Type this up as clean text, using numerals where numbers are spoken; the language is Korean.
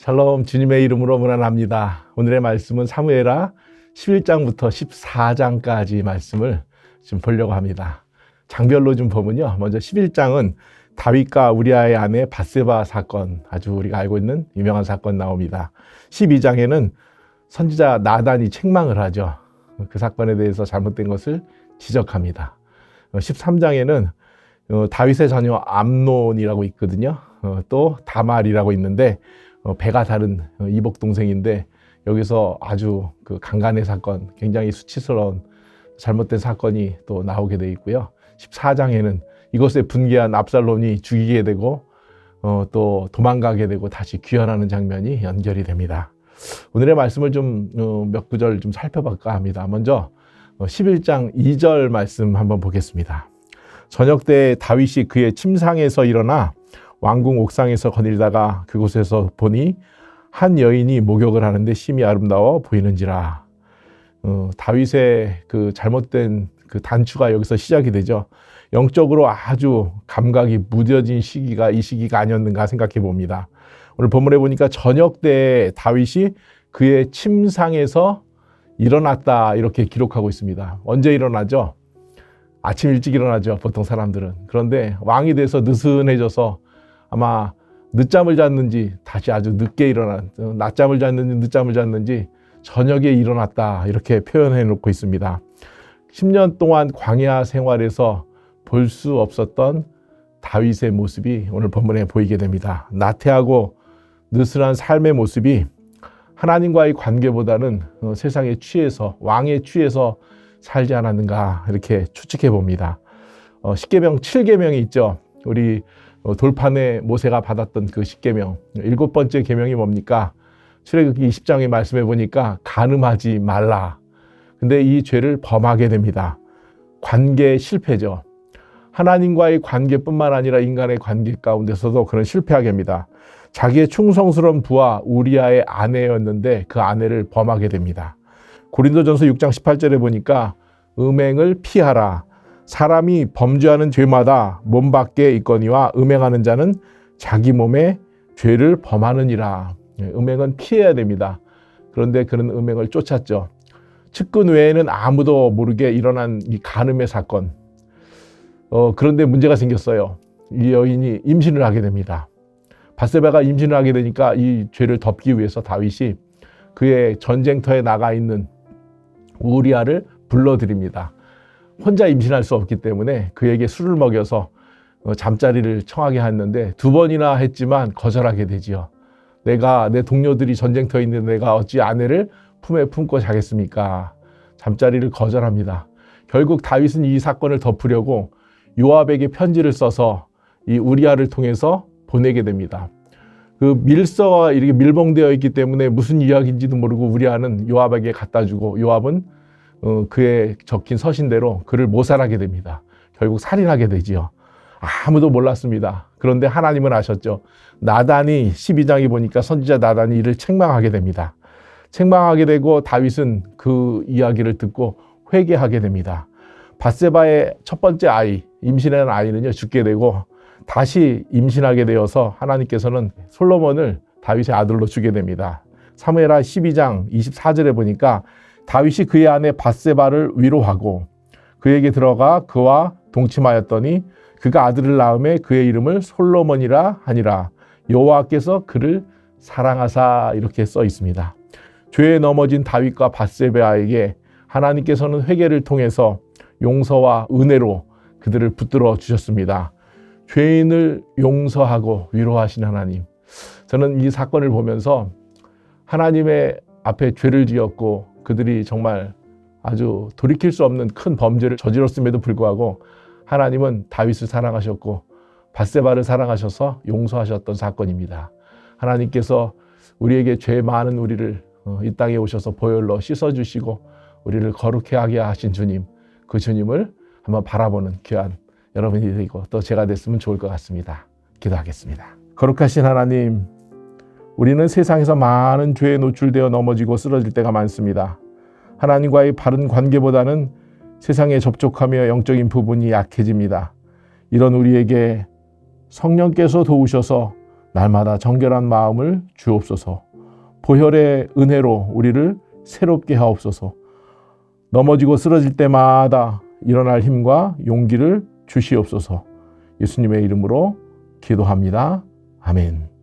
샬롬, 주님의 이름으로 문안합니다. 오늘의 말씀은 사무엘하 11장부터 14장까지 말씀을 좀 보려고 합니다. 장별로 좀 보면요. 먼저 11장은 다윗과 우리아의 아내 밧세바 사건, 아주 우리가 알고 있는 유명한 사건 나옵니다. 12장에는 선지자 나단이 책망을 하죠. 그 사건에 대해서 잘못된 것을 지적합니다. 13장에는 다윗의 자녀 암논이라고 있거든요. 또 다말이라고 있는데 배가 다른 이복 동생인데 여기서 아주 그 강간의 사건, 굉장히 수치스러운 잘못된 사건이 또 나오게 돼 있고요. 14장에는 이것에 분개한 압살롬이 죽이게 되고 또 도망가게 되고 다시 귀환하는 장면이 연결이 됩니다. 오늘의 말씀을 좀 몇 구절 좀 살펴볼까 합니다. 먼저 11장 2절 말씀 한번 보겠습니다. 저녁 때 다윗이 그의 침상에서 일어나 왕궁 옥상에서 거닐다가 그곳에서 보니 한 여인이 목욕을 하는데 심히 아름다워 보이는지라. 다윗의 그 잘못된 그 단추가 여기서 시작이 되죠. 영적으로 아주 감각이 무뎌진 시기가 이 시기가 아니었는가 생각해 봅니다. 오늘 본문에 보니까 저녁 때 다윗이 그의 침상에서 일어났다 이렇게 기록하고 있습니다. 언제 일어나죠? 아침 일찍 일어나죠, 보통 사람들은. 그런데 왕이 돼서 느슨해져서 아마 늦잠을 잤는지 다시 아주 늦게 일어난, 낮잠을 잤는지 늦잠을 잤는지 저녁에 일어났다 이렇게 표현해 놓고 있습니다. 10년 동안 광야 생활에서 볼 수 없었던 다윗의 모습이 오늘 본문에 보이게 됩니다. 나태하고 느슨한 삶의 모습이 하나님과의 관계보다는 세상에 취해서, 왕에 취해서 살지 않았는가 이렇게 추측해 봅니다. 10계명 7계명이 있죠. 우리 돌판에 모세가 받았던 그 10계명, 7번째 계명이 뭡니까? 출애굽기 20장에 말씀해 보니까 간음하지 말라. 근데 이 죄를 범하게 됩니다. 관계 실패죠. 하나님과의 관계뿐만 아니라 인간의 관계 가운데서도 그런 실패하게 합니다. 자기의 충성스러운 부하 우리아의 아내였는데 그 아내를 범하게 됩니다. 고린도전서 6장 18절에 보니까 음행을 피하라. 사람이 범죄하는 죄마다 몸 밖에 있거니와 음행하는 자는 자기 몸에 죄를 범하느니라. 음행은 피해야 됩니다. 그런데 그런 음행을 쫓았죠. 측근 외에는 아무도 모르게 일어난 이 간음의 사건. 그런데 문제가 생겼어요. 이 여인이 임신을 하게 됩니다. 밧세바가 임신을 하게 되니까 이 죄를 덮기 위해서 다윗이 그의 전쟁터에 나가 있는 우리아를 불러들입니다. 혼자 임신할 수 없기 때문에 그에게 술을 먹여서 잠자리를 청하게 했는데 2번이나 했지만 거절하게 되지요. 내 동료들이 전쟁터에 있는데 내가 어찌 아내를 품에 품고 자겠습니까? 잠자리를 거절합니다. 결국 다윗은 이 사건을 덮으려고 요압에게 편지를 써서 이 우리아를 통해서 보내게 됩니다. 그 밀서가 이렇게 밀봉되어 있기 때문에 무슨 이야기인지도 모르고 우리아는 요압에게 갖다 주고 요압은 그의 적힌 서신대로 그를 모살하게 됩니다. 결국 살인하게 되지요. 아무도 몰랐습니다. 그런데 하나님은 아셨죠. 나단이 12장에 보니까 선지자 나단이 이를 책망하게 됩니다. 책망하게 되고 다윗은 그 이야기를 듣고 회개하게 됩니다. 밧세바의 첫 번째 아이, 임신한 아이는요 죽게 되고 다시 임신하게 되어서 하나님께서는 솔로몬을 다윗의 아들로 주게 됩니다. 사무엘하 12장 24절에 보니까 다윗이 그의 아내 밧세바를 위로하고 그에게 들어가 그와 동침하였더니 그가 아들을 낳음에 그의 이름을 솔로몬이라 하니라. 여호와께서 그를 사랑하사 이렇게 써 있습니다. 죄에 넘어진 다윗과 밧세바에게 하나님께서는 회개를 통해서 용서와 은혜로 그들을 붙들어 주셨습니다. 죄인을 용서하고 위로하신 하나님. 저는 이 사건을 보면서 하나님의 앞에 죄를 지었고 그들이 정말 아주 돌이킬 수 없는 큰 범죄를 저질렀음에도 불구하고 하나님은 다윗을 사랑하셨고 밧세바를 사랑하셔서 용서하셨던 사건입니다. 하나님께서 우리에게 죄 많은 우리를 이 땅에 오셔서 보혈로 씻어주시고 우리를 거룩해 하게 하신 주님, 그 주님을 한번 바라보는 귀한 여러분이 되고 또 제가 됐으면 좋을 것 같습니다. 기도하겠습니다. 거룩하신 하나님, 우리는 세상에서 많은 죄에 노출되어 넘어지고 쓰러질 때가 많습니다. 하나님과의 바른 관계보다는 세상에 접촉하며 영적인 부분이 약해집니다. 이런 우리에게 성령께서 도우셔서 날마다 정결한 마음을 주옵소서. 보혈의 은혜로 우리를 새롭게 하옵소서. 넘어지고 쓰러질 때마다 일어날 힘과 용기를 주시옵소서. 예수님의 이름으로 기도합니다. 아멘.